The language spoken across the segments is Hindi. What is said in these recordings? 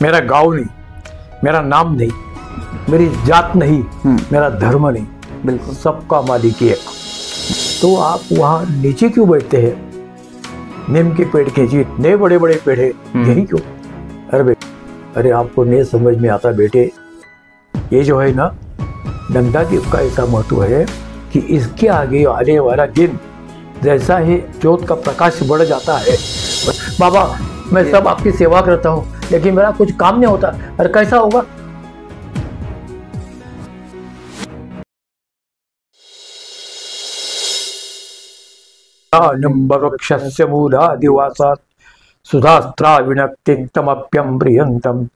मेरा गांव नहीं, मेरा नाम नहीं, मेरी जात नहीं, मेरा धर्म नहीं, बिल्कुल सबका मालिक एक। तो आप वहाँ नीचे क्यों बैठते हैं? नीम के पेड़ के जी इतने बड़े बड़े पेड़ है, यही क्यों? अरे आपको नहीं समझ में आता बेटे, ये जो है ना गंगा देव का ऐसा महत्व है कि इसके आगे आने वाला दिन जैसा ही ज्योत का प्रकाश बढ़ जाता है। बाबा मैं सब आपकी सेवा करता हूँ लेकिन मेरा कुछ काम नहीं होता। अरे कैसा होगा? निम्बवृक्षस्य मूलादिवासात् सुधास्त्राविनक्तितमप्यं प्रियन्तं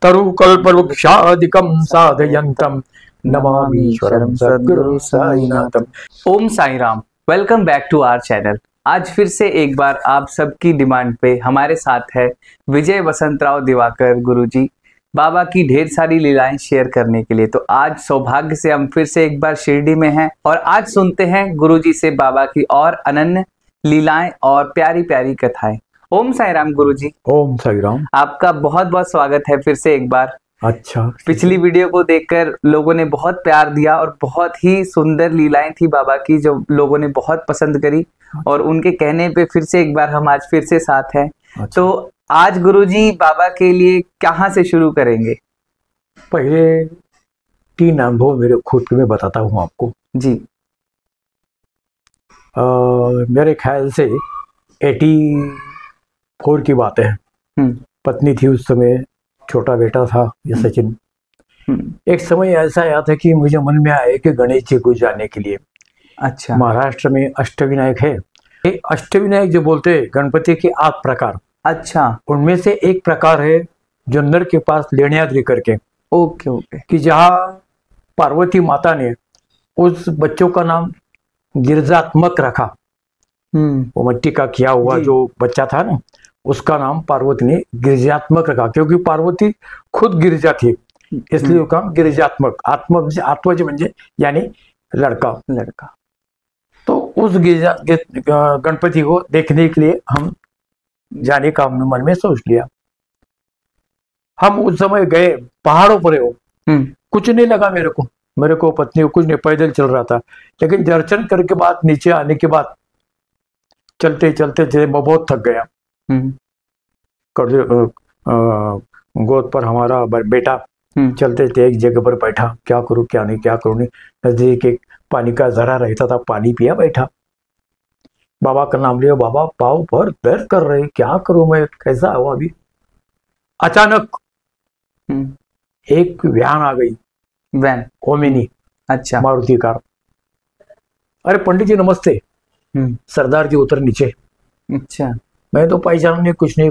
तरुकल्पवृक्षादिकं साधयन्तं नमामीश्वरं सद्गुरु साईनाथम। Om Sai Ram. Welcome back to our channel. आज फिर से एक बार आप सबकी डिमांड पे हमारे साथ है विजय वसंतराव दिवाकर गुरुजी, बाबा की ढेर सारी लीलाएं शेयर करने के लिए। तो आज सौभाग्य से हम फिर से एक बार शिरडी में हैं और आज सुनते हैं गुरुजी से बाबा की और अनन्य लीलाएं और प्यारी प्यारी कथाएं। ओम साई राम गुरुजी। ओम साई राम। आपका बहुत बहुत स्वागत है फिर से एक बार। अच्छा, पिछली वीडियो को देखकर लोगों ने बहुत प्यार दिया और बहुत ही सुंदर लीलाएं थी बाबा की जो लोगों ने बहुत पसंद करी और उनके कहने पे फिर से एक बार हम आज फिर से साथ हैं। अच्छा। तो आज गुरुजी बाबा के लिए कहाँ से शुरू करेंगे? पहले 3 अनुभव मेरे खुद के मैं बताता हूँ आपको जी। मेरे ख्याल से 84 की बात है। पत्नी थी उस समय, छोटा बेटा था ये सचिन। एक समय ऐसा आया था कि मुझे मन में आया कि गणेश जी को जाने के लिए। अच्छा। महाराष्ट्र में अष्टविनायक है। ये अष्टविनायक जो बोलते हैं गणपति के 8 प्रकार। अच्छा। उनमें से एक प्रकार है जुन्नर के पास लेण्याद्रि करके। Okay okay. कि जहाँ पार्वती माता ने उस बच्चों का नाम गिरजात्मक रखा। वो मिट्टी का किया हुआ जो बच्चा था ना, उसका नाम पार्वती ने गिरजात्मक रखा क्योंकि पार्वती खुद गिरजा थी, इसलिए उसका नाम गिरजात्मक। आत्मज म्हणजे यानी लड़का। तो उस गिरजा गणपति को देखने के लिए हम जाने का हमने मन में सोच लिया। हम उस समय गए, पहाड़ों पर हो। कुछ नहीं लगा मेरे को पत्नी को कुछ नहीं, पैदल चल रहा था। लेकिन दर्शन करके बाद नीचे आने के बाद चलते चलते मैं बहुत थक गया। गोद पर हमारा बेटा चलते थे, एक जगह पर बैठा, क्या करूं क्या नहीं। नजदीक एक पानी का जरा रहता था, पानी पिया, बैठा, बाबा का नाम लिया। बाबा पाँव पर दर्द कर रहे, क्या करूं मैं, कैसा हुआ अभी? अचानक एक वैन आ गई, वैन ओमिनी। अच्छा। मारुति कार। अरे पंडित जी नमस्ते। सरदार जी उतर नीचे। अच्छा। मैं तो पहचान नहीं, कुछ नहीं।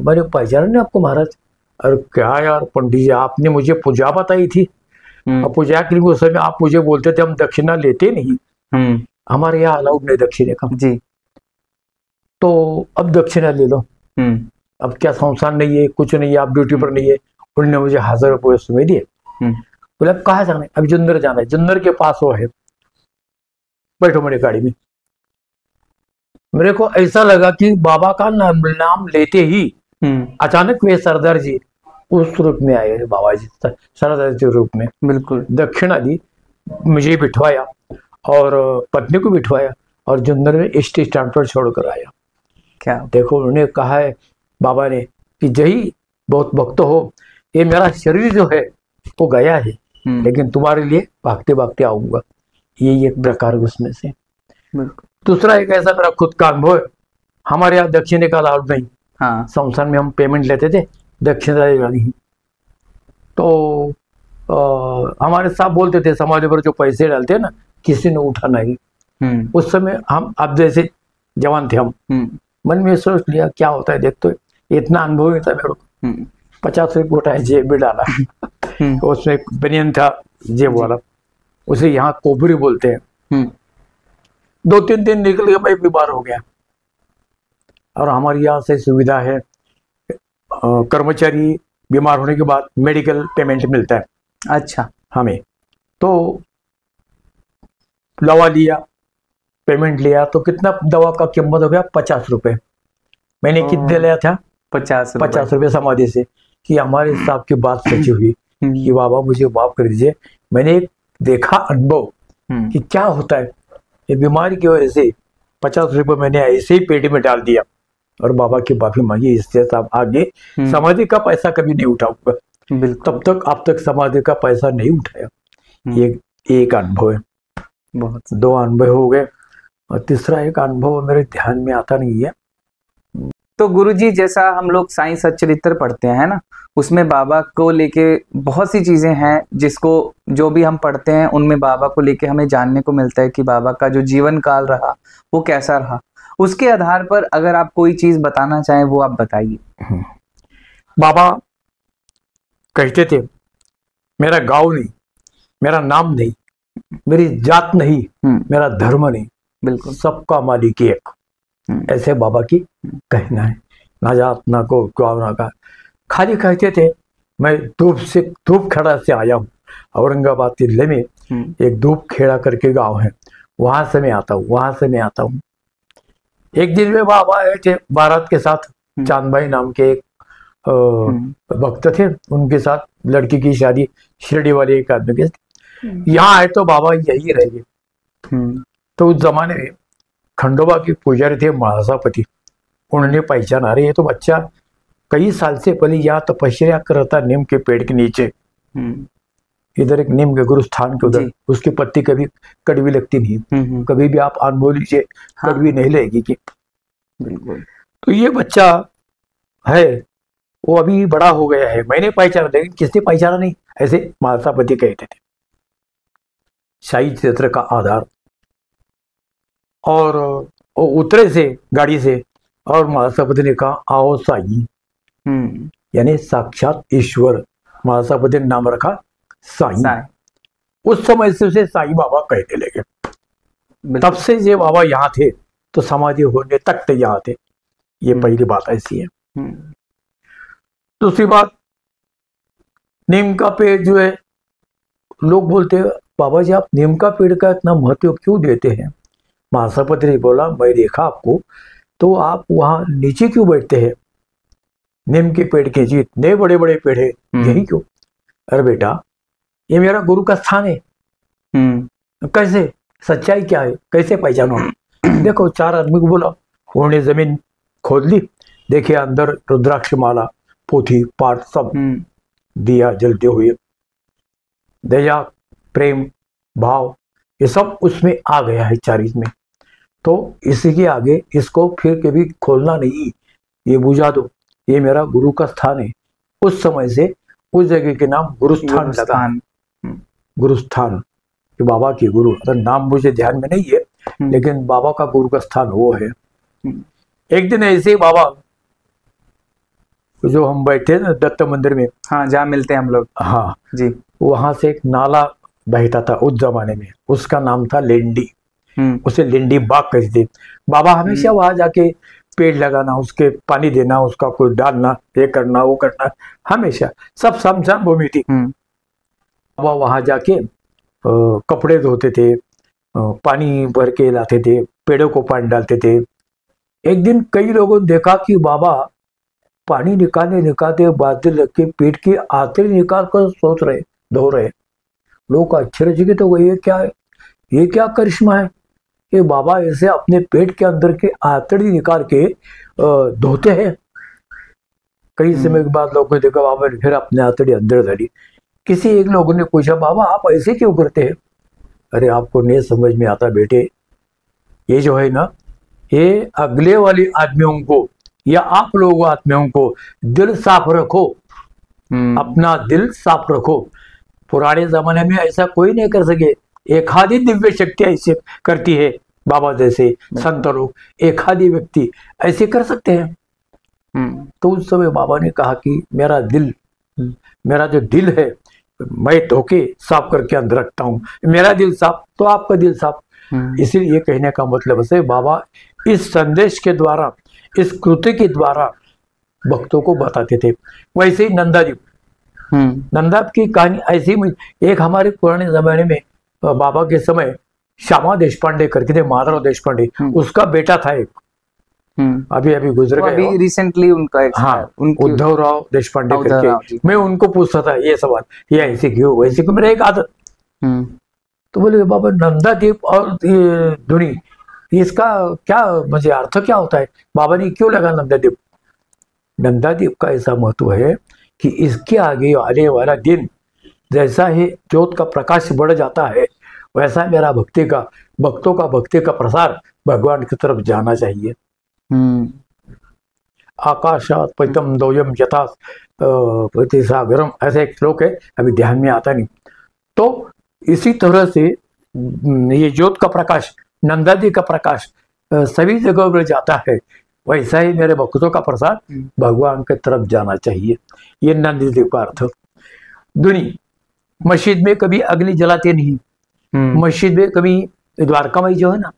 मैंने पहचाना नहीं आपको महाराज। अरे क्या यार पंडित जी, आपने मुझे पूजा बताई थी। और पूजा के लिए उस समय आप मुझे बोलते थे हम दक्षिणा लेते नहीं, हमारे यहाँ अलाउड नहीं दक्षिणे का जी। तो अब दक्षिणा ले लो। अब क्या संसार नहीं है, कुछ नहीं है, आप ड्यूटी पर नहीं है। उन्होंने मुझे 1000 रुपये उसमें दिए। बोले अब कहाँ जाना है? अब जुन्नर जाना है। जुन्नर के पास वो है, बैठो मेरी गाड़ी में। मेरे को ऐसा लगा कि बाबा का नाम लेते ही अचानक वे सरदार जी उस रूप में आए, बाबा जी सरदार जी रूप में। बिल्कुल। दक्षिणा दी, मुझे बिठवाया और पत्नी को बिठवाया और जुन्नर में एसटी स्टैंड पर छोड़कर आया। क्या देखो, उन्होंने कहा है बाबा ने कि जही बहुत भक्त हो, ये मेरा शरीर जो है वो गया है लेकिन तुम्हारे लिए भागते भागते आऊंगा। ये एक प्रकार उसमें से। दूसरा एक ऐसा मेरा खुद का अनुभव है। हमारे यहाँ दक्षिणे का लाभ नहीं। हाँ। संस्थान में हम पेमेंट लेते थे, दक्षिणा नहीं। तो हमारे साहब बोलते थे समाज पर जो पैसे डालते हैं ना, किसी ने उठा नहीं। उस समय हम, अब जैसे जवान थे हम, मन में सोच लिया क्या होता है देख, तो इतना अनुभव नहीं था मेरे को। 50 रुपये उठाए, जेब में डाला। उसमें एक बनियन था जेब वाला, उसे यहाँ कोबरी बोलते हैं। 2-3 दिन निकल गया, मैं बीमार हो गया। और हमारे यहाँ से सुविधा है, कर्मचारी बीमार होने के बाद मेडिकल पेमेंट मिलता है। अच्छा। हमें तो दवा लिया, पेमेंट लिया, तो कितना दवा का कीमत हो गया? 50 रुपये। मैंने कितने लिया था? 50 रुपये समाधि से, कि हमारे साहब की बात सच्ची हुई कि बाबा मुझे माफ कर दीजिए, मैंने एक देखा अनुभव कि क्या होता है, ये बीमारी की वजह से 50 रुपये मैंने ऐसे ही पेट में डाल दिया और बाबा की माफी मांगी, इससे साहब आगे समाधि का पैसा कभी नहीं उठाऊंगा। तब तक अब तक समाधि का पैसा नहीं उठाया। ये एक अनुभव है। बहुत 2 अनुभव हो गए और तीसरा एक अनुभव मेरे ध्यान में आता नहीं है। तो गुरुजी, जैसा हम लोग साईं सच्चरित्र पढ़ते हैं ना, उसमें बाबा को लेके बहुत सी चीजें हैं जिसको जो भी हम पढ़ते हैं उनमें बाबा को लेके हमें जानने को मिलता है कि बाबा का जो जीवन काल रहा वो कैसा रहा। उसके आधार पर अगर आप कोई चीज बताना चाहें वो आप बताइए। बाबा कहते थे मेरा गांव नहीं, मेरा नाम नहीं, मेरी जात नहीं, मेरा धर्म नहीं, बिल्कुल सबका मालिक एक। ऐसे बाबा की कहना है, ना जात ना को ना का। खाली कहते थे मैं धूप खेड़ा से आया हूँ, औरंगाबाद जिले में एक धूप खेड़ा करके गांव है, वहां से मैं आता हूँ, वहां से मैं आता हूँ। एक दिन में बाबा आए थे बारात के साथ, चांद भाई नाम के एक भक्त थे, उनके साथ लड़की की शादी शिरडी वाले एक आदमी के। यहाँ आए तो बाबा यही रह गए। तो उस जमाने में खंडोबा के पुजारी थे महासापति, उन्होंने पहचाना, अरे ये तो बच्चा कई साल से पहले यहाँ तपस्या कर रहा था नीम के पेड़ के नीचे। इधर एक नीम के गुरु स्थान के उधर, उसकी पत्ती कभी कड़वी लगती नहीं, कभी भी आप अनुभव लीजिए कड़वी नहीं लगेगी कि। बिल्कुल। तो ये बच्चा है वो अभी बड़ा हो गया है, मैंने पहचाना, लेकिन किसने पहचाना नहीं, ऐसे महासापति कहते थे। शाही क्षेत्र का आधार। और वो उतरे से गाड़ी से और महासापति ने कहा आओ साई, यानी साक्षात ईश्वर। महासापति ने नाम रखा साई। उस समय से उसे साई बाबा कहने लगे। तब से ये बाबा यहाँ थे तो समाधि होने तक तो यहाँ थे। ये पहली बात ऐसी है। दूसरी बात, नीम का पेड़ जो है, लोग बोलते हैं बाबा जी आप नीम का पेड़ का इतना महत्व क्यों देते हैं। महासापति ने बोला मैं देखा आपको तो आप वहां नीचे क्यों बैठते हैं, नीम के पेड़ के नीचे इतने बड़े बड़े पेड़ है, यही क्यों। अरे बेटा ये मेरा गुरु का स्थान है। कैसे, सच्चाई क्या है, कैसे पहचानो। देखो 4 आदमी को बोला, उन्होंने जमीन खोद ली, देखिए अंदर रुद्राक्ष माला पोथी पाठ सब दिया जलते हुए, दया प्रेम भाव ये सब उसमें आ गया है 4 में। तो इसी के आगे इसको फिर कभी खोलना नहीं, ये बुझा दो, ये मेरा गुरु का स्थान है। उस समय से उस जगह के नाम गुरुस्थान लगा। गुरुस्थान, बाबा के गुरु, अगर नाम मुझे ध्यान में नहीं है लेकिन बाबा का गुरु का स्थान वो है। एक दिन ऐसे ही बाबा जो हम बैठे ना दत्त मंदिर में, हाँ जहाँ मिलते हैं हम लोग, हाँ जी, वहां से एक नाला बहता था उस जमाने में, उसका नाम था लेंडी। उसे लेंडी बाग कहते थे। बाबा हमेशा वहां जाके पेड़ लगाना, उसके पानी देना, उसका कोई डालना, ये करना वो करना, हमेशा सब समझान भूमि थी। बाबा वहां जाके कपड़े धोते थे, पानी भर के लाते थे, पेड़ों को पानी डालते थे। एक दिन कई लोगों ने देखा कि बाबा पानी निकालते बादल लग के पेट की आंतड़ी निकाल कर सोच रहे, धो रहे। लोग आश्चर्यचकित हो गए, ये क्या करिश्मा है, ये बाबा ऐसे अपने पेट के अंदर के आंतड़ी निकाल के धोते हैं। कई समय के बाद लोगों ने देखा बाबा ने फिर अपने आंतड़ी अंदर धरी। किसी एक लोगों ने पूछा बाबा आप ऐसे क्यों करते हैं। अरे आपको नहीं समझ में आता बेटे, ये जो है ना, ये अगले वाले आदमियों को या आप लोगों आदमियों को दिल साफ रखो, अपना दिल साफ रखो। पुराने जमाने में ऐसा कोई नहीं कर सके, एक आधी दिव्य शक्ति ऐसे करती है, बाबा जैसे संत लोग एक आधी व्यक्ति ऐसे कर सकते हैं। तो उस समय बाबा ने कहा कि मेरा जो दिल है मैं धोके साफ करके अंदर रखता हूँ, मेरा दिल साफ तो आपका दिल साफ। इसीलिए कहने का मतलब है बाबा इस संदेश के द्वारा, इस कृति के द्वारा भक्तों को बताते थे। वैसे ही नंदा की कहानी ऐसी, एक हमारे पुराने जमाने में बाबा के समय श्यामा देशपांडे करके थे, माधव देशपांडे, उसका बेटा था एक, अभी अभी गुजर गए। अभी रिसेंटली उनका हाँ, उद्धव राव देशपांडे करके। मैं उनको पूछता था ये सवाल, ये ऐसे क्यों वैसे क्यों, मेरा एक आदत। तो बोले बाबा नंदादीप और ये धुनी, इसका क्या मुझे अर्थ क्या होता है, बाबा ने क्यों लगा नंदादीप? नंदादीप का ऐसा महत्व है कि इसके आगे आने वाला दिन जैसा ही ज्योत का प्रकाश बढ़ जाता है, वैसा मेरा भक्तों का भक्ति का प्रसार भगवान की तरफ जाना चाहिए। आकाशात पैतम दोयम यथा प्रतिसागरम, ऐसा एक श्लोक है, अभी ध्यान में आता नहीं। तो इसी तरह से ये ज्योत का प्रकाश, नंदादी का प्रकाश सभी जगह पर जाता है, वैसा ही मेरे भक्तों का प्रसाद भगवान की तरफ जाना चाहिए। ये नंदादी का अर्थ। दुनी, मस्जिद में कभी अग्नि जलाते नहीं। मस्जिद में कभी द्वारकामाई जो है ना,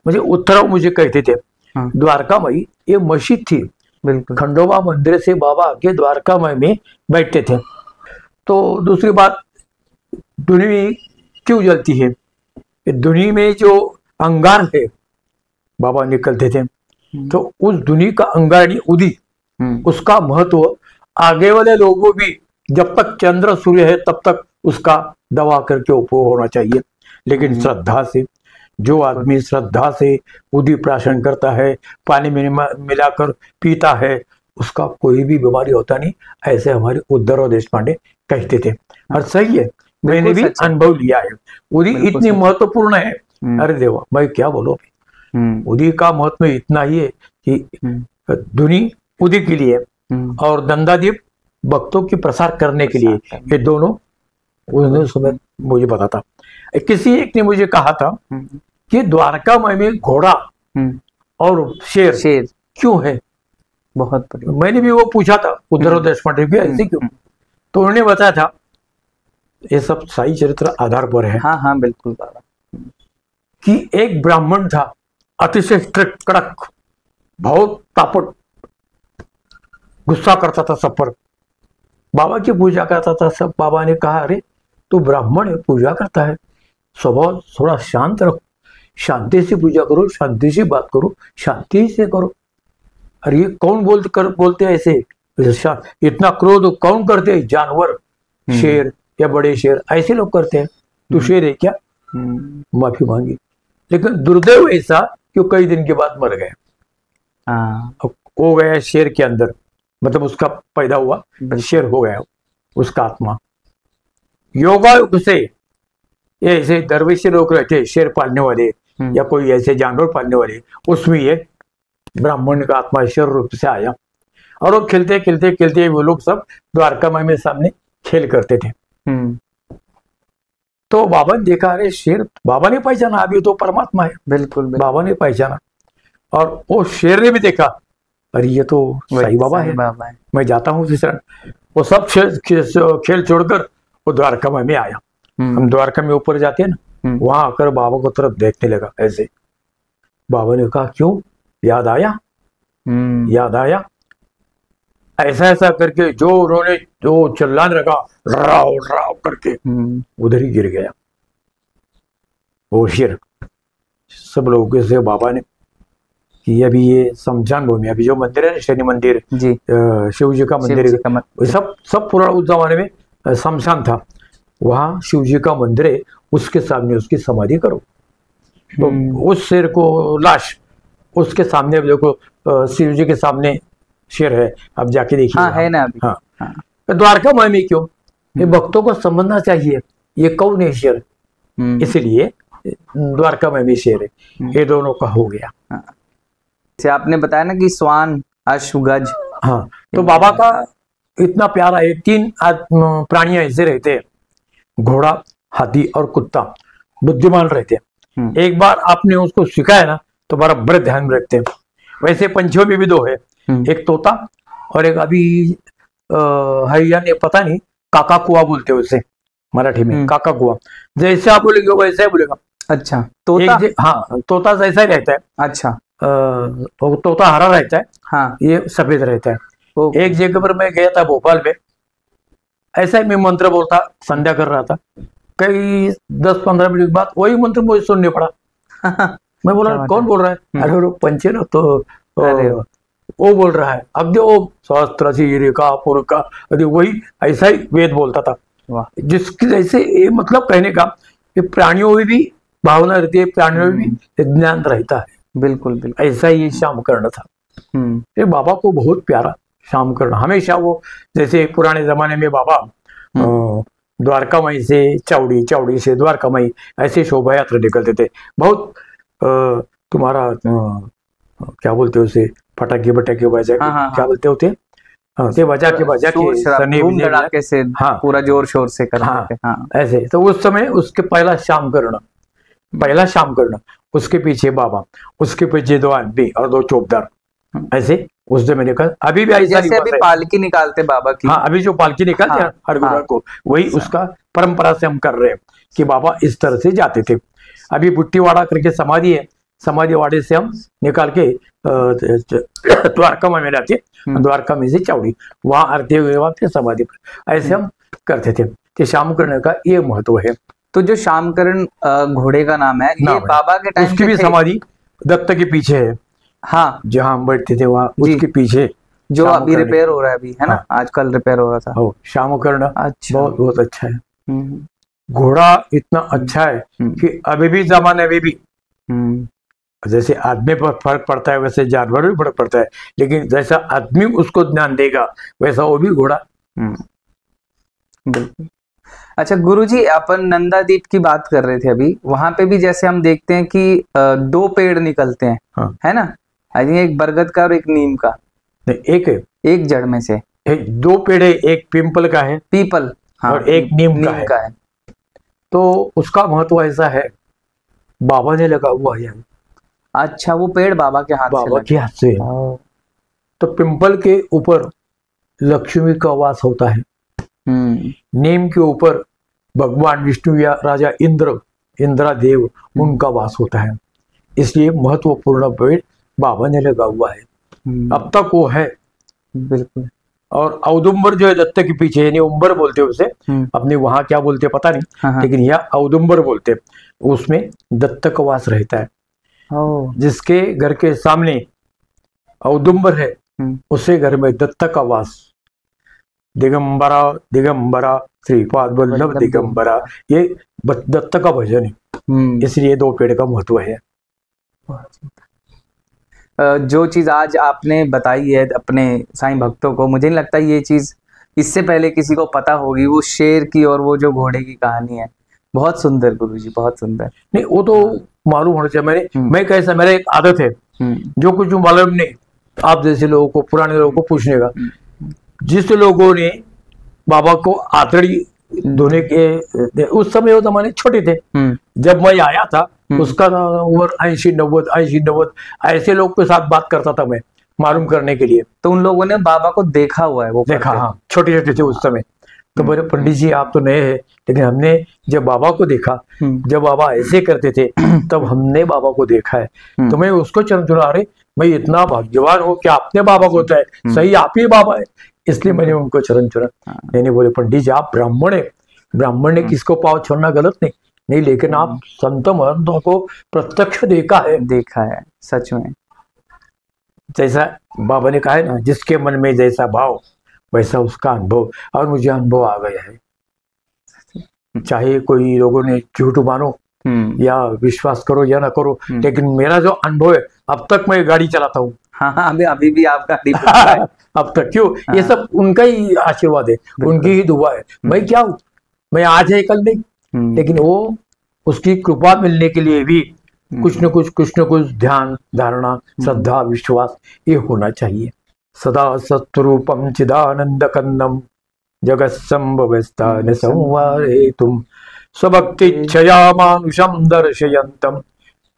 मुझे उत्तराव मुझे कहते थे, द्वारकामाई ये मस्जिद थी। बिल्कुल, खंडोबा मंदिर से बाबा के द्वारकामाई में बैठते थे। तो दूसरी बात, दुनी क्यों जलती है? दुनी में जो अंगार है बाबा निकलते थे, तो उस दुनी का अंगार उदी, उसका महत्व आगे वाले लोगों भी, जब तक चंद्र सूर्य है तब तक उसका दवा करके उपयोग होना चाहिए। लेकिन श्रद्धा से, जो आदमी श्रद्धा से उदी प्राशन करता है, पानी में मिलाकर पीता है, उसका कोई भी बीमारी होता नहीं, ऐसे हमारे उद्धव देशपांडे कहते थे। और सही है, मैंने भी अनुभव लिया है। उदी इतनी महत्वपूर्ण है, अरे देवा मैं क्या बोलूं। उदी का महत्व इतना ही है कि दुनी उदी के लिए और नंदादीप भक्तों की प्रसार करने के लिए, ये दोनों उस समय मुझे पता था। किसी एक ने मुझे कहा था कि द्वारका में घोड़ा और शेर क्यों है, बहुत बढ़िया। मैंने भी वो पूछा था उद्धव देशपांडे भी, ऐसे क्यों? तो उन्होंने बताया था ये सब साई चरित्र आधार पर है। हाँ बिल्कुल बाबा। कि एक ब्राह्मण था, अतिशय स्ट्रिक्ट, कड़क, बहुत तापट, गुस्सा करता था सब पर, बाबा की पूजा करता था सब। बाबा ने कहा अरे तू ब्राह्मण है, पूजा करता है, स्वभाव थोड़ा शांत रखो, शांति से पूजा करो, शांति से बात करो, शांति से करो। अरे ये कौन बोलते हैं ऐसे, इतना क्रोध कौन करते हैं? जानवर, शेर या बड़े शेर, ऐसे लोग करते हैं। तू शेर है क्या? माफी मांगी। लेकिन दुर्दैव ऐसा कि कई दिन के बाद मर गया, हो गया शेर के अंदर, मतलब उसका पैदा हुआ शेर हो गया उसका आत्मा। योगायोग से ये ऐसे दरवेशी लोग रहते, शेर पालने वाले या कोई ऐसे जानवर पालने वाले, उसमें ये ब्राह्मण का आत्मा शेर रूप से आया। और वो खेलते खेलते खेलते वो लोग सब द्वारका माई में सामने खेल करते थे। तो बाबा ने देखा अरे शेर, बाबा ने पहचाना अभी तो परमात्मा है। बिल्कुल, बाबा ने पहचाना, और वो शेर ने भी देखा अरे ये तो साईं बाबा है, मैं जाता हूँ इस शरण। वो सब खेल छोड़कर वो द्वारका में आया। हम द्वारका में ऊपर जाते हैं ना, वहां आकर बाबा को तरफ देखने लगा ऐसे। बाबा ने कहा क्यों, याद आया? याद आया? ऐसा ऐसा करके जो उन्होंने जो चिल्लाने लगा, राव राव करके, उधर ही गिर गया वो शेर। सब लोगों से बाबा ने कि अभी ये शमशान भूमि, अभी जो मंदिर है शनि मंदिर, शिव जी का मंदिर, सब पूरा उस जमाने में शमशान था, वहां शिव जी का मंदिर है, उसके सामने उसकी समाधि करो। तो उस शेर को, लाश उसके सामने देखो, शिव जी के सामने शेर है, अब जाके देखिए। है ना अभी। हाँ। द्वारका माई में क्यों? ये भक्तों को समझना चाहिए ये कौन है शेर, इसलिए द्वारका में भी शेर है। ये दोनों का हो गया। जैसे आपने बताया ना कि स्वान, अश्व, गज। हाँ, तो बाबा का इतना प्यारा है। 3 प्राणियां ऐसे रहते हैं, घोड़ा, हाथी और कुत्ता, बुद्धिमान रहते हैं। एक बार आपने उसको सिखाया ना तो बराबर ध्यान में रखते हैं। वैसे पंछियों में भी 2 है, एक तोता और एक अभी हैया ने पता नहीं, काका कुआ बोलते हैं उसे मराठी में, काका कुआ। जैसे आप बोलेंगे वैसे ही बोलेगा। अच्छा, तोता? हाँ, तोता जैसा ही रहता है। अच्छा, तोता हरा रहता है, हाँ, ये सफेद रहता है। एक जगह पर मैं गया था भोपाल में, ऐसा ही मैं मंत्र बोलता, संध्या कर रहा था, कई 10-15 मिनट के बाद वही मंत्र मुझे सुनने पड़ा। मैं बोला कौन बोल रहा है? अरे वो पंछी ना, तो अरे वो बोल रहा है, अब जो सहस्त्र शीर्षा पुरका, अरे वही ऐसा ही वेद बोलता था। वाह। जिसकी जैसे ये मतलब कहने का कि प्राणियों में भी भावना रहती है, प्राणियों में भी ज्ञान रहता है। बिल्कुल बिल्कुल। ऐसा ही श्याम कर्ण था। ये बाबा को बहुत प्यारा श्याम कर्ण। हमेशा वो जैसे पुराने जमाने में बाबा द्वारकामई से चावड़ी, चावड़ी से द्वारकामई, ऐसे शोभा यात्रा निकलते थे। बहुत तुम्हारा क्या बोलते हो उसे, पटाखे बटाखे बजा के, क्या बोलते होते, ते बजा के धूम धड़ाके से, हाँ, पूरा जोर शोर से करते थे। हाँ, ऐसे। तो उस समय उसके पहला श्याम कर्ण, पहला श्याम कर्ण, उसके पीछे बाबा, उसके पीछे 2 आदमी और 2 चौकीदार, ऐसे उस समय निकल। अभी भी ऐसा जैसे अभी पालकी निकालते बाबा की, हाँ, अभी जो पालकी निकालते हैं हर गुरुवार को, वही उसका परंपरा से हम कर रहे हैं कि बाबा इस तरह से जाते थे। अभी बुट्टीवाड़ा करके समाधि है, समाधि वाड़े से हम निकाल के द्वारका में जाते, द्वारका में से चावड़ी, वहां आरती हुए समाधि पर, ऐसे हम करते थे। तो श्याम कर्ण का ये महत्व है। तो जो श्याम कर्ण घोड़े का नाम है, ये बाबा के टाइम उसकी भी समाधि दत्त के पीछे है। हाँ, जहाँ हम बैठते थे वहाँ उसके पीछे, जो अभी रिपेयर हो रहा है, अभी है ना, आजकल रिपेयर हो रहा था। श्याम कर्ण अच्छा, बहुत अच्छा है। घोड़ा इतना अच्छा है कि अभी भी जमाने में भी जैसे आदमी पर फर्क पड़ता है वैसे जानवर भी फर्क पड़ता है, लेकिन जैसा आदमी उसको ज्ञान देगा वैसा वो भी घोड़ा। बिल्कुल। अच्छा गुरुजी, अपन नंदादीप की बात कर रहे थे अभी, वहां पे भी जैसे हम देखते हैं कि 2 पेड़ निकलते हैं, है ना, आई थिंक एक बरगद का और एक नीम का। नहीं, एक जड़ में से 2 पेड़ है, एक पीपल का है, पीपल, हाँ, और एक नीम का है। तो उसका महत्व ऐसा है, बाबा ने लगा हुआ है। अच्छा, वो पेड़ बाबा के हाथ से है। तो पिंपल के ऊपर लक्ष्मी का वास होता है, नीम के ऊपर भगवान विष्णु या राजा इंद्रदेव उनका वास होता है, इसलिए महत्वपूर्ण पेड़ बाबा ने लगा हुआ है। अब तक वो है। बिल्कुल। और औदुंबर जो है दत्त के पीछे, यानी उम्बर बोलते हैं उसे, अपने वहां क्या बोलते पता नहीं, लेकिन यहाँ औदुंबर बोलते, उसमें दत्त का वास रहता है। जिसके घर के सामने औदुंबर है, उसे घर में दत्त का वास। दिगंबरा दिगंबरा श्रीपाद वल्लभ दिगंबरा, ये दत्त का भजन है, इसलिए 2 पेड़ का महत्व है। जो चीज आज आपने बताई है अपने साईं भक्तों को, मुझे नहीं लगता ये चीज इससे पहले किसी को पता होगी, वो शेर की और वो जो घोड़े की कहानी है। बहुत सुंदर गुरुजी, बहुत सुंदर। नहीं, वो तो मालूम होना चाहिए। मैं कैसा, मेरा एक आदत है, जो कुछ मालूम नहीं, आप जैसे लोगों को, पुराने लोगों को पूछने का। जिस लोगों ने बाबा को आतड़ी धोने के, उस समय वो जमाने छोटे थे, जब मैं आया था उसका उम्र 80-90 ऐसे लोग के साथ बात करता था मैं, मालूम करने के लिए। तो उन लोगों ने बाबा को देखा हुआ है, वो देखा, हाँ, छोटे छोटे थे उस समय। तो बोले पंडित जी आप तो नए हैं, लेकिन हमने जब बाबा को देखा, जब बाबा ऐसे करते थे तब हमने बाबा को देखा है। तो मैं उसको चरण चुना, अरे मैं इतना भाग्यवान हूँ कि आपने बाबा को होता है, सही आप ही बाबा है, इसलिए मैंने उनको चरण चुना। मैंने बोले पंडित जी आप ब्राह्मण है, ब्राह्मण ने किसको पाँव छोड़ना गलत नहीं, लेकिन आप संत महंतों को प्रत्यक्ष देखा है सच में। जैसा बाबा ने कहा है ना, जिसके मन में जैसा भाव वैसा उसका अनुभव, और मुझे अनुभव आ गया है। चाहे कोई लोगों ने झूठ मानो या विश्वास करो या ना करो, लेकिन मेरा जो अनुभव है, अब तक मैं गाड़ी चलाता हूँ। हाँ, अभी भी आप गाड़ी अब तक क्यों, ये सब उनका ही आशीर्वाद है, उनकी ही दुआ है। मैं क्या हूँ, मैं आज है कल नहीं, लेकिन वो उसकी कृपा मिलने के लिए भी कुछ न कुछ ध्यान, धारणा, श्रद्धा, विश्वास ये होना चाहिए। सदा सत्रूपम चिदानंद कंदम जगत संभवस्थान संवारेतुम स्वभक्तिच्छया मानुषम दर्शयन्तम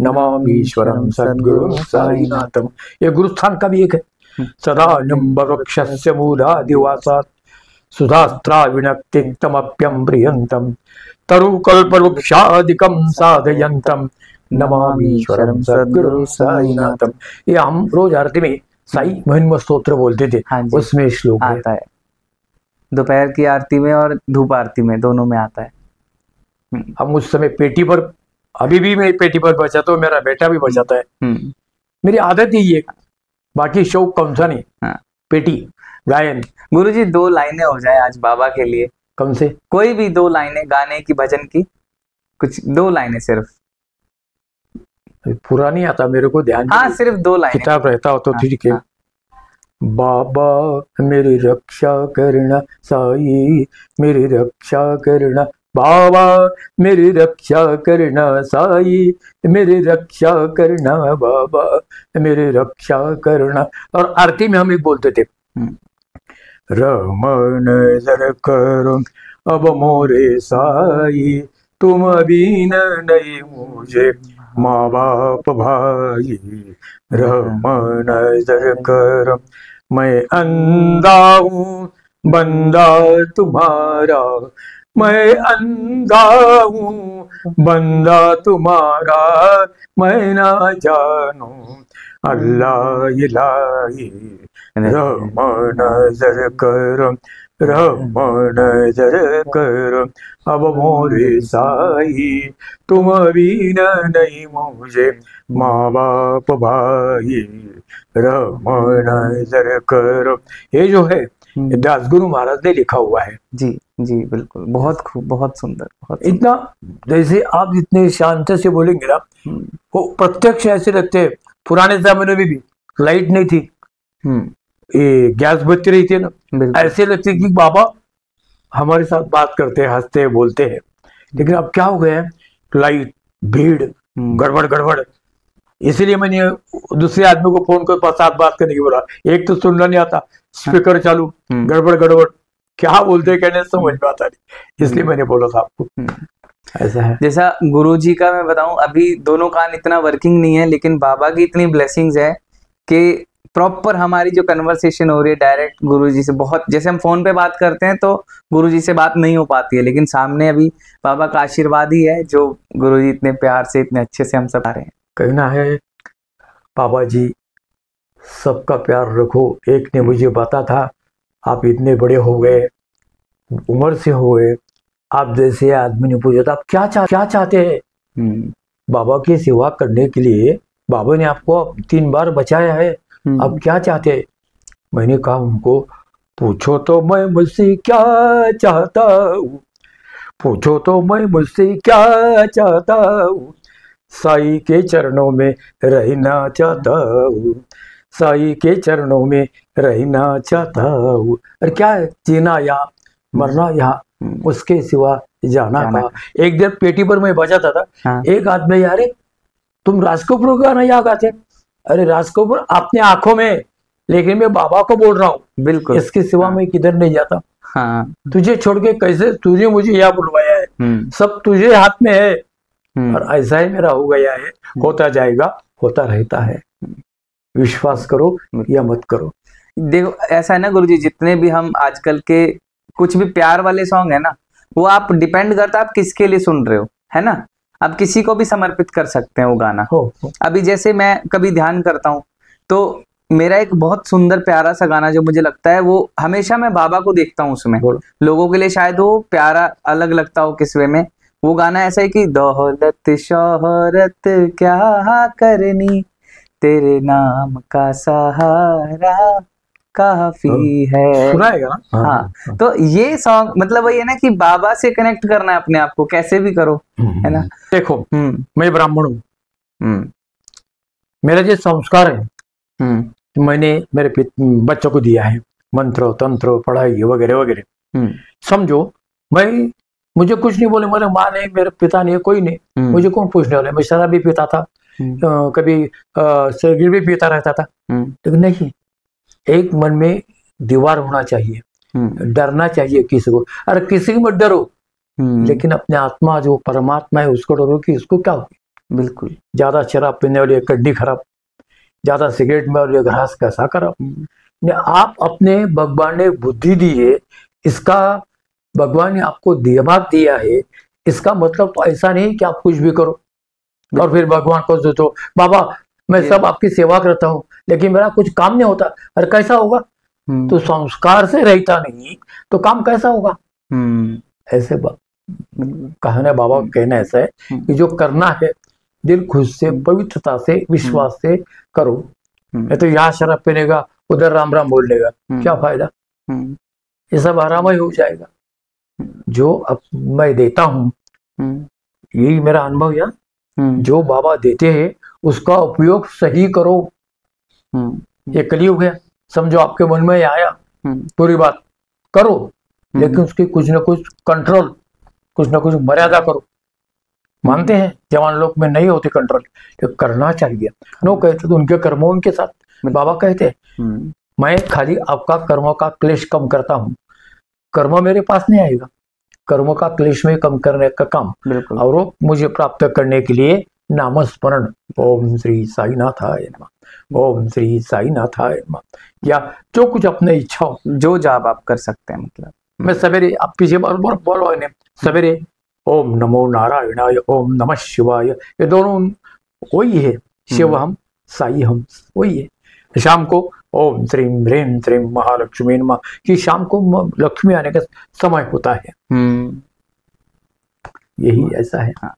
नमामीश्वरम सद्गुरुं साईनाथम। ये गुरुस्थान का भी एक है। सदा निम्ब वृक्षस्य मूलादिवासात् सुधास्त्राविनक्तितमप्यं प्रियंतम तरुकल्पवृक्षादिकं साधयन्तम नमामीश्वरम सद्गुरुं साईनाथम। ये हम रोज आरती में साई महिमा स्तोत्र बोलते थे, उसमें श्लोक आता है। दोपहर की आरती में और धूप आरती में, दोनों में आता है। हम उस समय पेटी पर, अभी भी मैं पेटी पर बचाता हूँ, मेरा बेटा भी बचाता है। मेरी आदत ही है, बाकी शौक कौन सा नहीं। हाँ। पेटी गायन। गुरुजी 2 लाइनें हो जाए आज बाबा के लिए, कौन से? कोई भी 2 लाइनें, गाने की, भजन की, कुछ 2 लाइनें सिर्फ। पूरा नहीं आता मेरे को, ध्यान हाँ सिर्फ 2 लाइनें। किताब रहता हो तो हाँ, ठीक है। हाँ। बाबा मेरी रक्षा करना, साई मेरी रक्षा करना, बाबा मेरी रक्षा करना, साई मेरी रक्षा करना, बाबा मेरी रक्षा करना। और आरती में हम एक बोलते थे, रमन नजर करो अब मोरे साई, तुम बीन नहीं मुझे माँ बाप भाई, रमन नजर करो मैं अंधा हूँ बंदा तुम्हारा, मैं अंधा हूँ बंदा तुम्हारा, मैं ना जानू अल्लाह इलाही, रमन नजर करो, रमन नजर करो अब मोरे साई, तुम बीन नहीं मुझे माँ बाप भाई, रमन नजर करो। ये जो है दासगुरु महाराज ने लिखा हुआ है। जी जी बिल्कुल, बहुत खूब, बहुत सुंदर, बहुत सुंदर। इतना जैसे आप इतने शांत से बोलेंगे ना, वो प्रत्यक्ष ऐसे लगते हैं। पुराने जमाने में भी लाइट नहीं थी, ये गैस बत्ती रही थी ना, ऐसे लगते कि बाबा हमारे साथ बात करते हैं, हंसते हैं, बोलते हैं। लेकिन अब क्या हो गया है, लाइट, भीड़, गड़बड़ गड़बड़। इसीलिए मैंने दूसरे आदमी को फोन कर साथ बात करने की बोला। एक तो सुनना नहीं आता, स्पीकर चालू, गड़बड़ गड़बड़, क्या बोलते कहने समझ में आता नहीं, इसलिए मैंने बोला था आपको। ऐसा है। जैसा गुरुजी का मैं बताऊं, अभी दोनों कान इतना वर्किंग नहीं है, लेकिन बाबा की इतनी ब्लेसिंग्स है कि प्रॉपर हमारी जो कन्वर्सेशन हो रही है डायरेक्ट गुरुजी से, बहुत जैसे हम फोन पे बात करते हैं तो गुरुजी से बात नहीं हो पाती है, लेकिन सामने अभी बाबा का आशीर्वाद ही है जो गुरुजी इतने प्यार से, इतने अच्छे से हम सब आ रहे हैं। कहना है बाबा जी सबका प्यार रखो। एक ने मुझे बता था, आप इतने बड़े हो गए, उम्र से हो गए, आप जैसे आदमी ने पूछा था आप क्या चाहते हैं? बाबा की सेवा करने के लिए बाबा ने आपको 3 बार बचाया है, अब क्या चाहते हैं? मैंने कहा उनको, पूछो तो मैं मुझसे क्या चाहता हूँ, पूछो तो मैं मुझसे क्या चाहता हूँ, साई के चरणों में रहना चाहता हूँ, साई के चरणों में रहना चाहता हूँ। और क्या है, जीना यहाँ मरना यहाँ, उसके सिवा जाना का। एक दिन पेटी पर मैं बजाता था। हाँ। एक आदमी, यारे तुम राज कपूर का गाना यहाँ गाते? अरे राज कपूर अपने आंखों में, लेकिन मैं बाबा को बोल रहा हूँ, बिल्कुल इसके सिवा मैं किधर नहीं जाता। हाँ। तुझे छोड़ के कैसे, तुझे मुझे यहाँ बुलवाया है, सब तुझे हाथ में है, और ऐसा ही मेरा हो गया है, होता जाएगा, होता रहता है। विश्वास करो या मत करो। देखो ऐसा है ना गुरुजी, जितने भी हम आजकल के कुछ भी प्यार वाले सॉन्ग है ना, वो आप डिपेंड करता है आप किसके लिए सुन रहे हो, है ना। आप किसी को भी समर्पित कर सकते हैं वो गाना। अभी जैसे मैं कभी ध्यान करता हूँ तो मेरा एक बहुत सुंदर प्यारा सा गाना जो मुझे लगता है, वो हमेशा मैं बाबा को देखता हूँ उसमें। लोगों के लिए शायद वो प्यारा अलग लगता हो किस वे में, वो गाना ऐसा है कि दौलत शोहरत क्या करनी, तेरे नाम का सहारा काफी है। सुनाएगा ना? हाँ। तो ये सॉन्ग मतलब वही है ना कि बाबा से कनेक्ट करना है अपने आप को, कैसे भी करो, है ना। देखो मैं ब्राह्मण हूँ, मेरा जो संस्कार है मैंने मेरे बच्चों को दिया है, मंत्र तंत्र पढ़ाई वगैरह वगैरह। समझो मुझे कुछ नहीं बोले, मेरे माँ नहीं, मेरे पिता नहीं, कोई नहीं, मुझे कौन पूछने वाला। मैं शराब भी पीता था, कभी सिगरेट भी पीता रहता था, लेकिन नहीं, एक मन में दीवार होना चाहिए, डरना चाहिए किसी को। अरे किसी को मत डरो, लेकिन अपने आत्मा जो परमात्मा है उसको डरो कि इसको क्या हो। बिल्कुल। ज्यादा शराब पीने वाली कड्डी खराब, ज्यादा सिगरेट में वाले घास कैसा खराब। आप अपने भगवान ने बुद्धि दी है, इसका भगवान ने आपको दिमाग दिया है, इसका मतलब तो ऐसा नहीं कि आप कुछ भी करो और फिर भगवान को सोचो बाबा मैं सब आपकी सेवा करता हूँ लेकिन मेरा कुछ काम नहीं होता। अरे कैसा होगा? तो संस्कार से रहता नहीं तो काम कैसा होगा? ऐसे कहना बाबा का कहना ऐसा है कि जो करना है दिल खुद से, पवित्रता से, विश्वास से करो, नहीं तो यहाँ शराब पीनेगा, उधर राम राम बोल लेगा, क्या फायदा? ये सब आराम ही हो जाएगा। जो अब मैं देता हूँ, यही मेरा अनुभव है। जो बाबा देते हैं उसका उपयोग सही करो। ये कलयुग है, समझो आपके मन में आया पूरी बात करो, लेकिन उसकी कुछ ना कुछ कंट्रोल, कुछ ना कुछ मर्यादा करो। मानते हैं जवान लोग में नहीं होती कंट्रोल, तो करना चाहिए। नो कहते तो उनके कर्मों उनके साथ। बाबा कहते हैं मैं खाली आपका कर्मों का क्लेश कम करता हूँ, कर्म मेरे पास नहीं आएगा, कर्मों का क्लेश में कम करने का काम। और वो मुझे प्राप्त करने के लिए नामस्मरण, ओम श्री साईनाथाय नमः, ओम श्री साईनाथाय नमः, या जो कुछ अपने इच्छा हो, जो जाप आप कर सकते हैं। मतलब मैं सवेरे, आप पीछे बोलो इन्हें, सवेरे ओम नमो नारायणाय, ओम नमः शिवाय, ये दोनों वही है। शिव हम, साई हम, वही है। शाम को ओम श्रीम ह्रीम श्रीम महालक्ष्मी नमः, कि शाम को लक्ष्मी आने का समय होता है। यही ऐसा है। हाँ।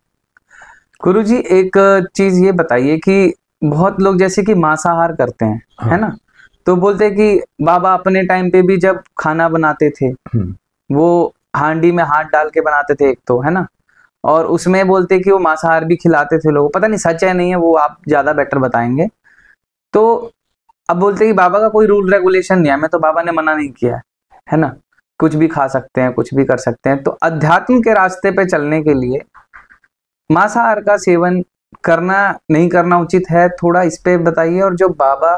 गुरुजी एक चीज ये बताइए कि बहुत लोग जैसे कि मांसाहार करते हैं, हाँ। है ना, तो बोलते हैं कि बाबा अपने टाइम पे भी जब खाना बनाते थे वो हांडी में हाथ डाल के बनाते थे एक तो, है ना, और उसमें बोलते कि वो मांसाहार भी खिलाते थे लोगों। पता नहीं सच है नहीं है, वो आप ज्यादा बेटर बताएंगे। तो अब बोलते कि बाबा का कोई रूल रेगुलेशन नहीं है, हमें तो बाबा ने मना नहीं किया है ना, कुछ भी खा सकते हैं, कुछ भी कर सकते हैं। तो अध्यात्म के रास्ते पे चलने के लिए मांसाहार का सेवन करना नहीं करना उचित है, थोड़ा इस पे बताइए। और जो बाबा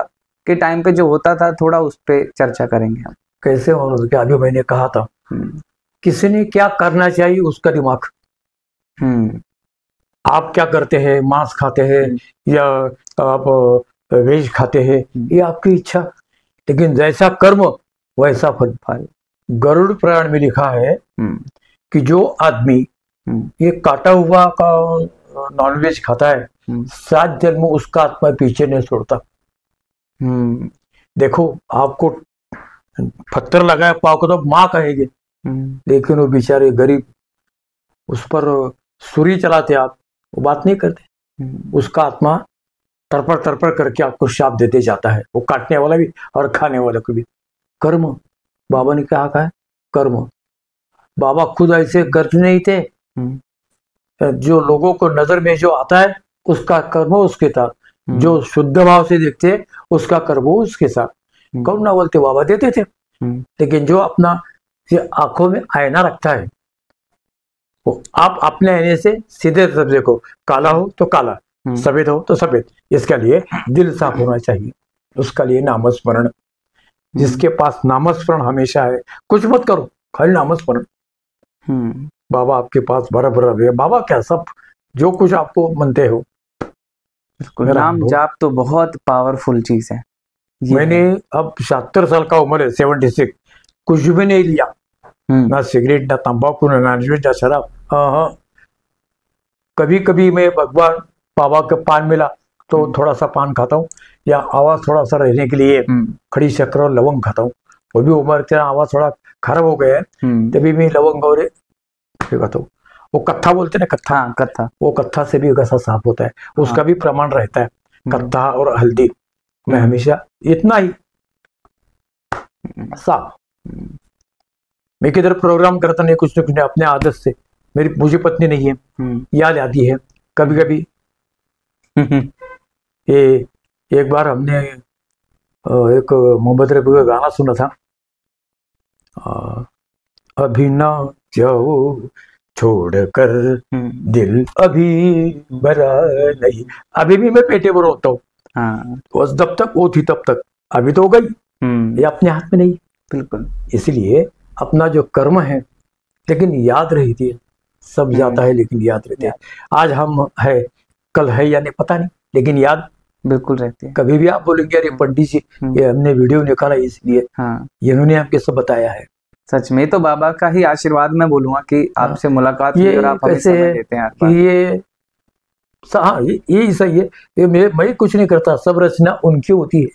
के टाइम पे जो होता था, थोड़ा उस पे चर्चा करेंगे हम। कैसे और क्या, अभी मैंने कहा था किसी ने क्या करना चाहिए उसका दिमाग। आप क्या करते हैं, मांस खाते हैं या आप वेज खाते हैं, ये आपकी इच्छा, लेकिन जैसा कर्म वैसा फल। गरुड़ पुराण में लिखा है कि जो आदमी ये काटा हुआ का नॉनवेज खाता है, 7 जन्म उसका आत्मा पीछे नहीं छोड़ता। देखो, आपको पत्थर लगाए पाव को तो माँ कहेंगे, लेकिन वो बेचारे गरीब, उस पर सुरी चलाते आप, वो बात नहीं करते। उसका आत्मा तरपर करके आपको शाप देते जाता है, वो काटने वाला भी और खाने वाले को भी। कर्म, बाबा ने क्या कहा है, कर्म। बाबा खुद ऐसे करते नहीं थे। जो लोगों को नजर में जो आता है उसका कर्म उसके साथ, जो शुद्ध भाव से देखते उसका कर्म उसके साथ। कौन ना बोलते, बाबा देते थे। लेकिन जो अपना आंखों में आईना रखता है, वो आप अपने आईने से सीधे सब देखो, काला हो तो काला, सफेद हो तो सफेद। इसके लिए दिल साफ होना चाहिए, उसका लिए नामस्मरण। जिसके पास नामस्मरण हमेशा है, कुछ मत करो, खाली नामस्मरण। बाबा आपके पास बराबर है। बाबा क्या, सब जो कुछ आपको मनते हो। नाम जाप तो बहुत पावरफुल चीज है। मैंने अब 76 साल का उम्र है, 76, कुछ भी नहीं लिया, ना सिगरेट, ना तंबाकू, ना नॉनवेज, ना शराब। हाँ, कभी कभी मैं भगवान बाबा का पान मिला तो थोड़ा सा पान खाता हूँ, या आवाज थोड़ा सा रहने के लिए खड़ी शक्कर और लवंग खाता हूँ। वो भी उम्र से आवाज थोड़ा खराब हो गया है, तभी मैं लवंग और खाता हूँ। वो कत्था बोलते ना, कत्था, वो कत्था से भी गसा साफ होता है, उसका भी प्रमाण रहता है। कत्था और हल्दी मैं हमेशा इतना ही साफ। मैं किधर प्रोग्राम करता नहीं, कुछ न कुछ अपने आदत से। मुझे पत्नी नहीं है, याद आती है कभी कभी। ये एक बार हमने एक मोहम्मद रफी का गाना सुना था, अभी ना जाओ छोड़कर दिल अभी भरा नहीं। अभी भी मैं पेटे पर होता हूँ, जब तक वो थी तब तक, अभी तो हो गई, ये अपने हाथ में नहीं। बिल्कुल, इसलिए अपना जो कर्म है, लेकिन याद रहती है, सब जाता है लेकिन याद रहती है। आज हम है, कल है या नहीं पता नहीं, लेकिन याद बिल्कुल रहती है। कभी भी आप बोलेंगे अरे पंडित जी ये हमने वीडियो निकाला इसलिए, इन्होंने हमके सब बताया है। सच में तो बाबा का ही आशीर्वाद मैं बोलूंगा कि आपसे मुलाकात हुई और आप हमें समय देते हैं। ये सही है, ये मैं कुछ नहीं करता, सब रचना उनकी होती है।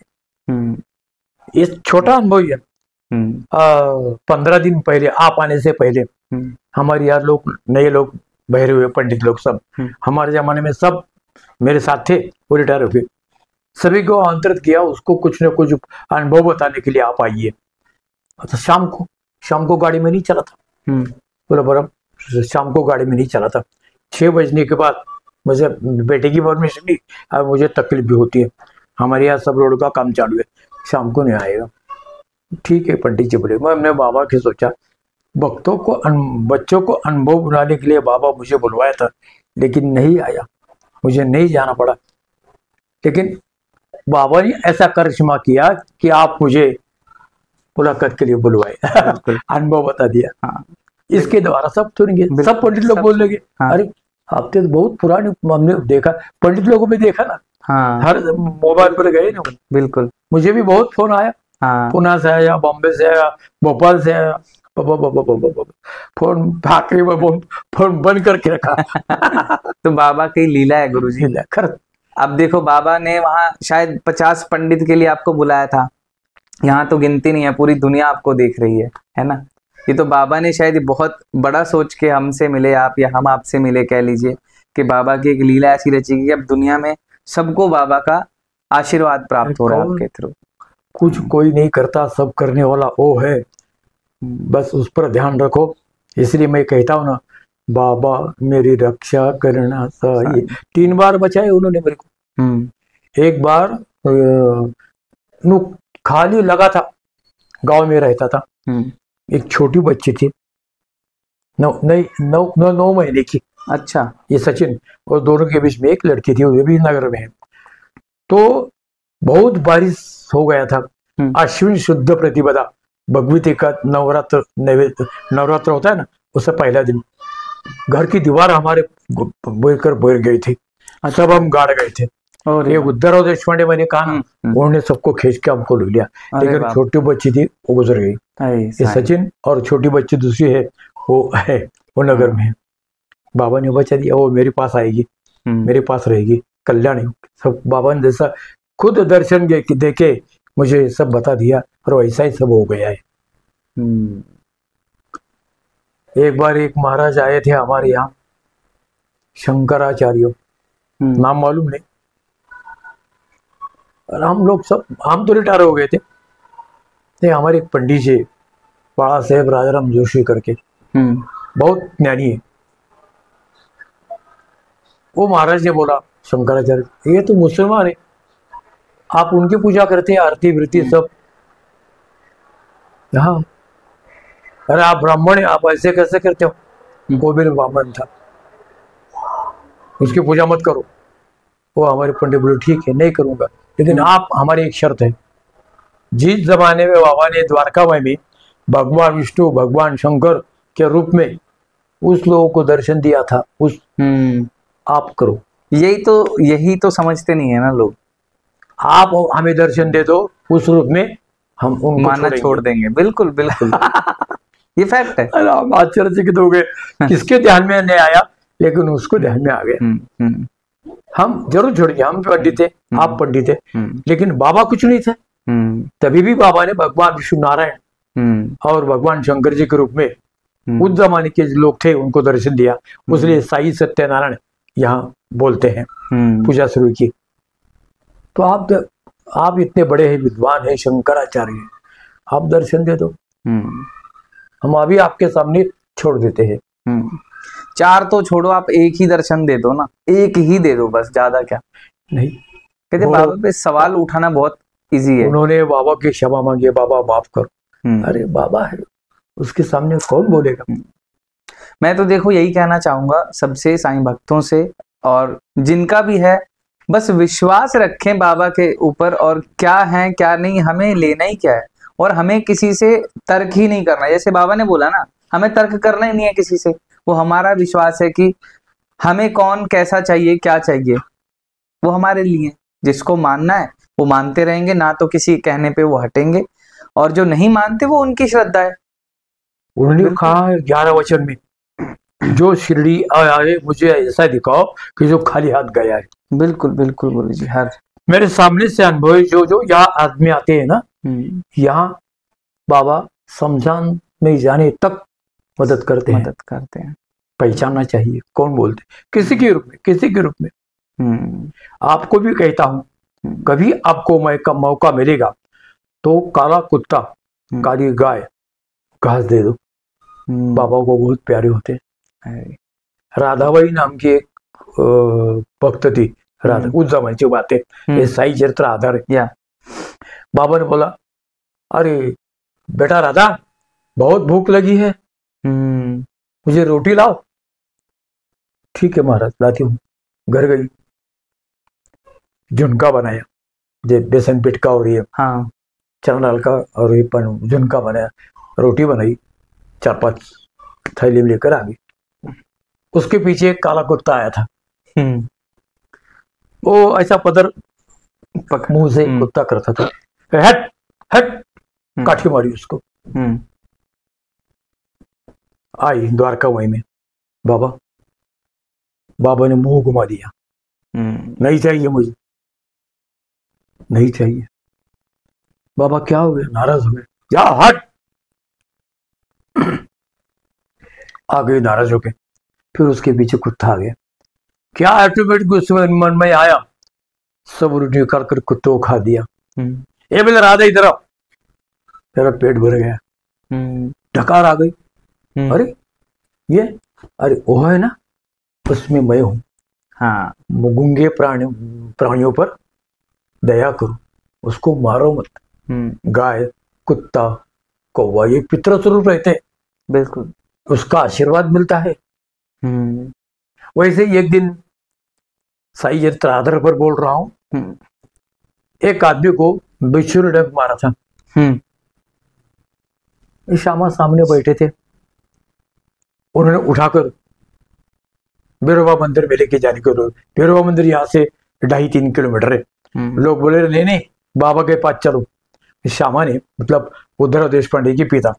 ये छोटा अनुभव है। 15 दिन पहले, आप आने से पहले, हमारे यार लोग, नए लोग, बहरे हुए पंडित लोग, सब हमारे जमाने में सब मेरे साथ थे, वो रिटायर हो गए। सभी को आमंत्रित किया, उसको कुछ न कुछ अनुभव बताने के लिए आप आइए। तो शाम को गाड़ी में नहीं चला था। बोला बराबर शाम को गाड़ी में नहीं चला था। 6 बजने के बाद मुझे बेटे की परमिशन ली, अब मुझे तकलीफ भी होती है, हमारे यहाँ सब रोड का काम चालू है, शाम को नहीं आएगा। ठीक है पंडित जी बोले। मैं हमने बाबा की सोचा, बच्चों को अनुभव बनाने के लिए बाबा मुझे बुलवाया था, लेकिन नहीं आया, मुझे नहीं जाना पड़ा। लेकिन बाबा ने ऐसा करिश्मा किया कि आप मुझे मुलाकात के लिए बुलवाए, अनुभव बता दिया। हाँ। इसके द्वारा सब सुनेंगे, सब पंडित लोग बोल लेंगे। हाँ। अरे आप तो बहुत पुराने, हमने देखा पंडित लोगों में देखा ना। हाँ। हर मोबाइल पर गए ना। बिल्कुल। मुझे भी बहुत फोन आया। हाँ। पुणे से आया, बॉम्बे से आया, भोपाल से आया। फोन फाकरी में फोन बंद करके रखा। तो बाबा की लीला है गुरुजी। खैर अब देखो, बाबा ने वहां शायद 50 पंडित के लिए आपको बुलाया था, यहाँ तो गिनती नहीं है, पूरी दुनिया आपको देख रही है ना। ये तो बाबा ने शायद बहुत बड़ा सोच के हमसे मिले आप, या हम आपसे मिले कह लीजिए, कि बाबा की एक लीला ऐसी रची कि अब दुनिया में सबको बाबा का आशीर्वाद प्राप्त हो रहा है आपके थ्रू। कुछ कोई नहीं करता, सब करने वाला वो है, बस उस पर ध्यान रखो। इसलिए मैं कहता हूँ ना, बाबा मेरी रक्षा करना चाहिए। 3 बार बचाए उन्होंने मेरे को। एक बार खाली लगा था, गांव में रहता था, एक छोटी बच्ची थी, 9 महीने की। अच्छा। ये सचिन, और दोनों के बीच में एक लड़की थी, वो भी नगर में है। तो बहुत बारिश हो गया था, अश्विन शुद्ध प्रतिपदा, भगवती का नवरात्र होता है ना, उससे पहला दिन घर की दीवार हमारे बोर गई थी, सब हम गाड़ गए थे। और ये उद्धव देशपांडे मैंने कहा ना, उन्होंने सबको खींच के हमको ले लिया, लेकिन छोटी बच्ची थी वो गुजर गई। ये सचिन और छोटी बच्ची दूसरी है, वो नगर में है। बाबा ने बचा दिया, वो मेरे पास आएगी, मेरे पास रहेगी, कल्याण। सब बाबा ने जैसा खुद दर्शन देके मुझे सब बता दिया, और वैसा ही सब हो गया है। एक बार एक महाराज आए थे हमारे यहाँ, शंकराचार्य, नाम मालूम नहीं, और हम लोग सब, हम तो रिटायर हो गए थे। हमारे एक पंडित जी, बाला साहेब राजाराम जोशी करके, बहुत ज्ञानी है। वो महाराज ने बोला, शंकराचार्य ये तो मुसलमान है, आप उनकी पूजा करते हैं, आरती वृत्ति सब। हाँ, अरे आप ब्राह्मण है, आप ऐसे कैसे करते हो? वो भी ब्राह्मण था, उसकी पूजा मत करो। वो हमारे पंडित बोले ठीक है, नहीं करूंगा, लेकिन आप, हमारी एक शर्त है, जिस जमाने में बाबा ने द्वारका में भगवान विष्णु, भगवान शंकर के रूप में उस लोगों को दर्शन दिया था, उस आप करो। यही तो समझते नहीं है ना लोग। आप हमें दर्शन दे दो उस रूप में, हम उनको मानना छोड़ देंगे। बिल्कुल बिल्कुल। ये फैक्ट है। हम आश्चर्यचकित हो गए, किसके ध्यान में नहीं आया, लेकिन उसको ध्यान में आ गया। हम जरूर छोड़ेंगे, हम पंडित थे, आप पंडित थे, लेकिन बाबा कुछ नहीं थे। तभी भी बाबा ने भगवान विष्णु नारायण और भगवान शंकर जी के रूप में उस जमाने के लोग थे, उनको दर्शन दिया। उसलिए साई सत्यनारायण यहाँ बोलते हैं, पूजा शुरू की। तो आप इतने बड़े हैं, विद्वान हैं, शंकराचार्य हैं, आप दर्शन दे दो, हम अभी आपके सामने छोड़ देते हैं। 4 तो छोड़ो, आप एक ही दर्शन दे दो ना, एक ही दे दो बस, ज्यादा क्या। नहीं, कहते बाबा पे सवाल उठाना बहुत इजी है। उन्होंने बाबा की क्षमा मांगी, बाबा माफ करो। अरे बाबा है, उसके सामने कौन बोलेगा। मैं तो देखो यही कहना चाहूंगा सबसे साईं भक्तों से, और जिनका भी है, बस विश्वास रखें बाबा के ऊपर, और क्या है क्या नहीं हमें लेना ही क्या है, और हमें किसी से तर्क ही नहीं करना। जैसे बाबा ने बोला ना, हमें तर्क करना ही नहीं है किसी से। वो हमारा विश्वास है कि हमें कौन कैसा चाहिए, क्या चाहिए, वो हमारे लिए। जिसको मानना है वो मानते रहेंगे, ना तो किसी कहने पे वो हटेंगे, और जो नहीं मानते वो उनकी श्रद्धा है। उन्होंने कहा 11 वचन में, जो शिरडी आए मुझे ऐसा दिखाओ कि जो खाली हाथ गया है। बिल्कुल बिल्कुल गुरु जी। हर मेरे सामने से अनुभव, जो यहाँ आदमी आते हैं ना, यहाँ बाबा समझान में जाने तक मदद करते हैं। पहचानना चाहिए कौन बोलते, किसी के रूप में, किसी के रूप में। आपको भी कहता हूँ, कभी आपको मौका मिलेगा तो काला कुत्ता, काली गाय, घास दे दो। बाबा को बहुत प्यारे होते। राधाबाई नाम की एक भक्त थी, राधा, उस जमाने की बात है, ये साई चरित्र आधार है। बाबा ने बोला, अरे बेटा राधा, बहुत भूख लगी है, मुझे रोटी लाओ। ठीक है महाराज, लाती हूँ। घर गई, झुनका बनाया, जे बेसन पिटका और ये चना दाल का और ये झुनका बनाया, रोटी बनाई, 4-5 थैली में लेकर आ गई। उसके पीछे एक काला कुत्ता आया था। वो ऐसा पदर मुंह से कुत्ता करता था, हट हट, काठी मारी उसको। आई द्वारका वहीं में, बाबा ने मुंह घुमा दिया, नहीं चाहिए मुझे, नहीं चाहिए। बाबा क्या हो गया, नाराज हो गए, या हट। आ गए नाराज होके। फिर उसके पीछे कुत्ता आ गया, क्या ऑटोमेटिक उसमें मन में आया, सब रोटी निकाल कर कुत्तों को खा दिया। ये बोले राधा इधर आओ, मेरा पेट भर गया। ढकार आ गई, अरे ये, अरे वो है ना, उसमें मैं हूं। हाँ, गूंगे प्राणियों पर दया करो, उसको मारो मत। गाय, कुत्ता, कौवा, ये पितृ स्वरूप रहते हैं, बिल्कुल, उसका आशीर्वाद मिलता है। वैसे एक दिन साई चरित्र आधार पर बोल रहा हूं, एक आदमी को बिच्छू ने डंक मारा था। श्यामा सामने बैठे थे, उन्होंने उठाकर बिरोबा मंदिर में लेके जाने को। बिरोबा मंदिर यहाँ से 2.5-3 किलोमीटर है। लोग बोले नहीं, बाबा के पास चलो। श्यामा ने, मतलब उद्धव देशपांडे की पिता,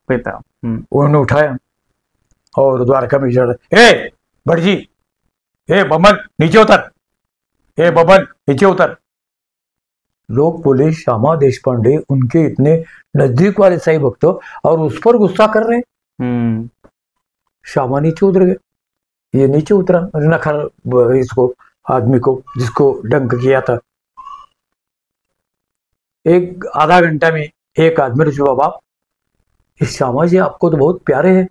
उन्होंने उठाया और द्वारका में चढ़ा, ए भटजी, ए बमन नीचे उतर, ए बबन नीचे उतर। लोग बोले श्यामा देशपांडे उनके इतने नजदीक वाले साईं भक्त और उस पर गुस्सा कर रहे। श्यामा नीचे उतर गए, ये नीचे उतरा, नखर इसको आदमी को जिसको डंक किया था। एक आधा घंटा में एक आदमी ने जो, बाबा इस श्यामा जी आपको तो बहुत प्यारे हैं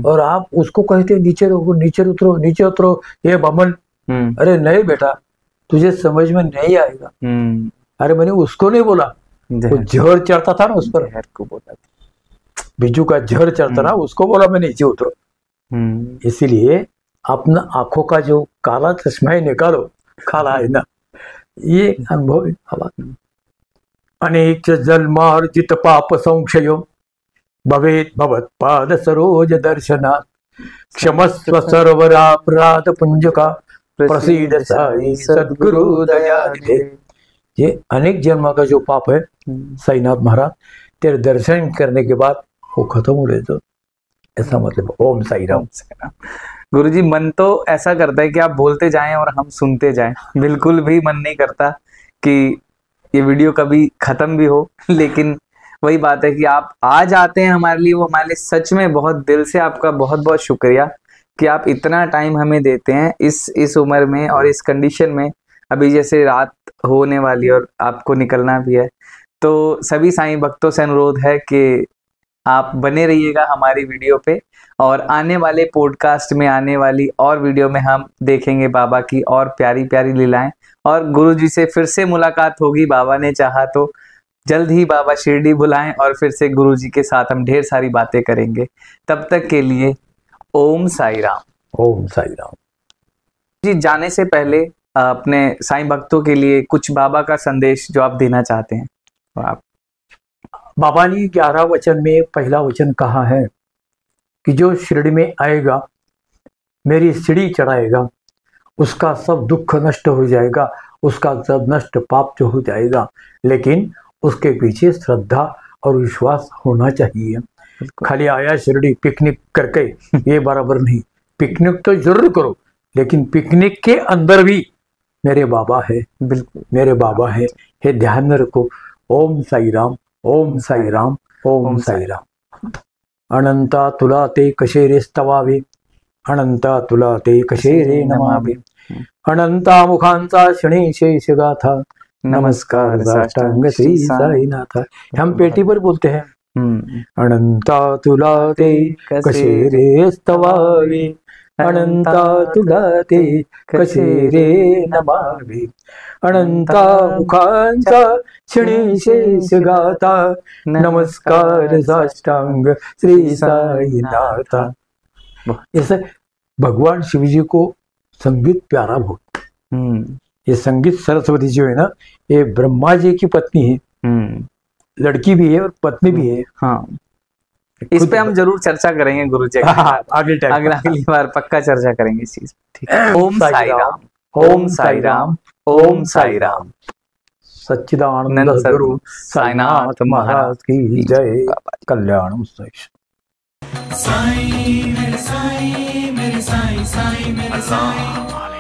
और आप उसको कहते हैं नीचे रहो, नीचे उतरो, नीचे उतरो, ये बमन। अरे नहीं बेटा, तुझे समझ में नहीं आएगा। अरे मैंने उसको नहीं बोला, वो जहर चढ़ता था ना उस पर, को बोला, बिजू का जहर चढ़ता ना, उसको बोला मैं नीचे उतरो। इसीलिए अपना आंखों का जो काला चश्मा है निकालो, काला है ना, ये अनुभव है। अनेक जन्मार्जित पाप संक्षयो भवेत् भवत्पाद सरोज दर्शनात् क्षमस्व सर्वरापराध पुंजका प्रसीद साई सद्गुरु दयानिधे। ये अनेक जन्म का जो पाप है साईनाथ महाराज, तेरे दर्शन करने के बाद वो खत्म हो रहे, तो ऐसा मतलब। ओम साई राम। गुरुजी, मन तो ऐसा करता है कि आप बोलते जाएं और हम सुनते जाएं, बिल्कुल भी मन नहीं करता कि ये वीडियो कभी खत्म भी हो। लेकिन वही बात है कि आप आज आते हैं हमारे लिए, वो हमारे लिए सच में बहुत दिल से आपका बहुत बहुत शुक्रिया कि आप इतना टाइम हमें देते हैं इस उम्र में और इस कंडीशन में। अभी जैसे रात होने वाली और आपको निकलना भी है, तो सभी साईं भक्तों से अनुरोध है कि आप बने रहिएगा हमारी वीडियो पे, और आने वाले पॉडकास्ट में, आने वाली और वीडियो में हम देखेंगे बाबा की और प्यारी प्यारी लीलाएं, और गुरुजी से फिर से मुलाकात होगी। बाबा ने चाहा तो जल्द ही बाबा शिरडी बुलाएं और फिर से गुरुजी के साथ हम ढेर सारी बातें करेंगे। तब तक के लिए ओम साई राम। ओम साई राम। जी, जाने से पहले अपने साईं भक्तों के लिए कुछ बाबा का संदेश जो आप देना चाहते हैं, तो आप। बाबा ने 11 वचन में पहला वचन कहा है कि जो शिरडी में आएगा, मेरी सीढ़ी चढ़ाएगा, उसका सब दुख नष्ट हो जाएगा, उसका सब नष्ट पाप जो हो जाएगा, लेकिन उसके पीछे श्रद्धा और विश्वास होना चाहिए। खाली आया शिरडी पिकनिक करके ये बराबर नहीं। पिकनिक तो जरूर करो, लेकिन पिकनिक के अंदर भी मेरे बाबा है, बिल्कुल मेरे बाबा है, ये ध्यान में रखो। ओम साई राम, ओम साई राम, ओम साई राम। अनंता तुला ते कशे रे स्तवावे, अनंता तुला ते कशे रे नमावे, अनंता मुखांचा क्षणी शेष गाथा, नमस्कार साष्टांग श्री साईनाथ। हम पेटी पर बोलते हैं अनंता तुला ते कसे रे स्तवावे, अनंता तुला ते कसे रे नमावे, अनंता मुखांचा क्षणी शेष गाता, नमस्कार साष्टांग श्री साईनाथ। ऐसे भगवान शिव जी को संगीत प्यारा बहुत। ये संगीत सरस्वती जो है ना, ये ब्रह्मा जी की पत्नी है, लड़की भी है और पत्नी भी है। हाँ, इस पे हम जरूर चर्चा करेंगे गुरु जी। अगली बार पक्का चर्चा करेंगे इस चीज। ठीक है। ओम साई राम, ओम साई राम, ओम साई राम। सच्चिदानंद गुरु साईनाथ महाराज की जय। कल्याणम साई। साई मेरे साई, मेरे साई, साई मेरे साई।